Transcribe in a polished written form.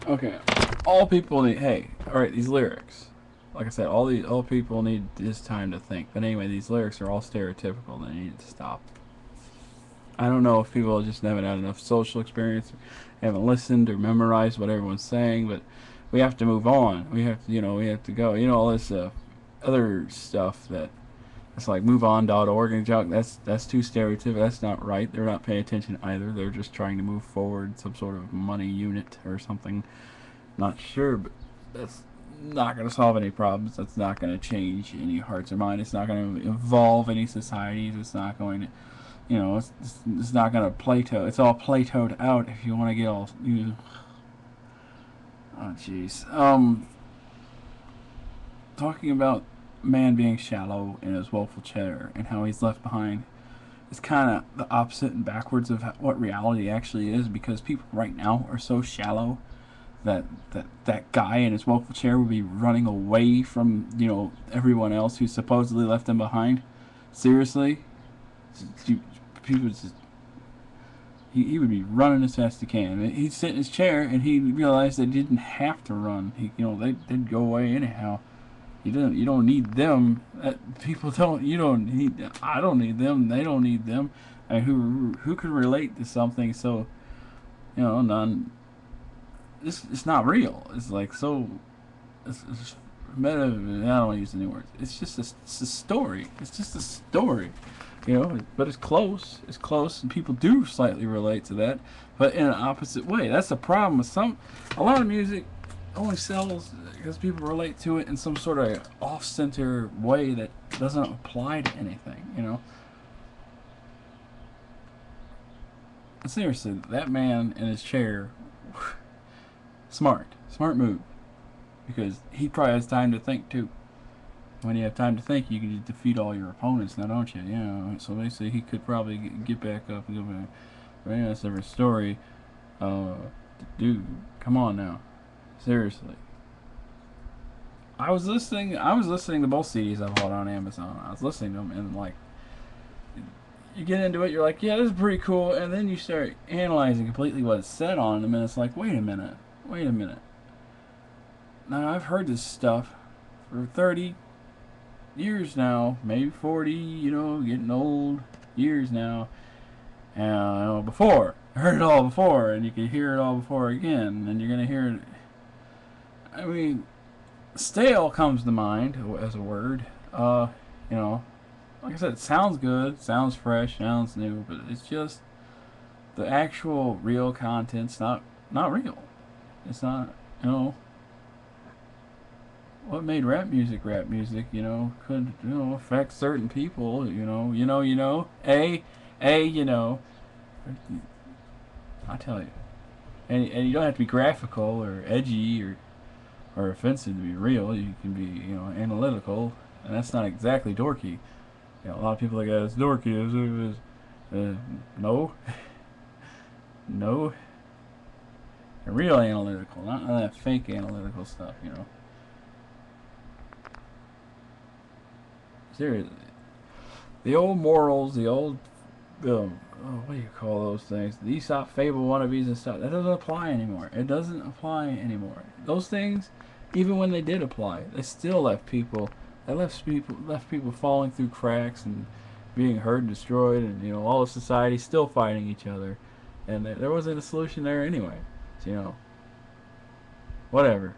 Okay, all people need. Hey, all right, these lyrics. Like I said, all people need is time to think. But anyway, these lyrics are all stereotypical. They need to stop. I don't know if people just haven't had enough social experience, haven't listened or memorized what everyone's saying, but we have to move on. We have to, we have to go. All this other stuff that it's like moveon.org and junk. That's too stereotypical. That's not right. They're not paying attention either. They're just trying to move forward some sort of money unit or something. Not sure, but that's not going to solve any problems. That's not going to change any hearts or minds. It's not going to evolve any societies. It's not going to, it's not going to Plato. It's all Platoed out if you want to get all. Oh, jeez. Talking about man being shallow in his woeful chair and how he's left behind is kind of the opposite and backwards of what reality actually is, because people right now are so shallow that guy in his woeful chair would be running away from everyone else who supposedly left him behind. Seriously, people just he would be running as fast as he can. He'd sit in his chair and he realized that he didn't have to run. They'd go away anyhow. You don't need them. People don't. You don't need. I don't need them. They don't need them. I mean, who can relate to something so non. It's not real. It's like so. It's meta. I don't want to use any words. It's a story. It's just a story. But it's close. It's close, and people do slightly relate to that, but in an opposite way. That's the problem with a lot of music only sells because people relate to it in some sort of off-center way that doesn't apply to anything. Seriously, that man in his chair, smart move, because he probably has time to think too. When you have time to think, you can just defeat all your opponents now, don't you? So basically he could probably get back up and go back. But anyway, that's a different story. Dude, come on now. Seriously. I was listening to both CDs I bought on Amazon. I was listening to them, and like, you get into it, you're like, yeah, this is pretty cool, and then you start analyzing completely what it said on them, and it's like, wait a minute. Now, I've heard this stuff for 30 years now, maybe 40, getting old years now. And before, I heard it all before, and you can hear it all before again, and you're going to hear it. I mean, stale comes to mind as a word. Like I said, it sounds good, sounds fresh, sounds new, but it's just the actual real content's not real. It's not, what made rap music, could, affect certain people, I tell you. And you don't have to be graphical or edgy or offensive to be real. You can be, analytical, and that's not exactly dorky. A lot of people like, it's dorky. No. No. Real analytical, not that fake analytical stuff. Seriously. The old morals, the old, what do you call those things? The Aesop fable wannabes and stuff. That doesn't apply anymore. It doesn't apply anymore. Those things, even when they did apply, they still left people. They left people falling through cracks and being hurt and destroyed, and all of society still fighting each other, and there wasn't a solution there anyway. So, whatever.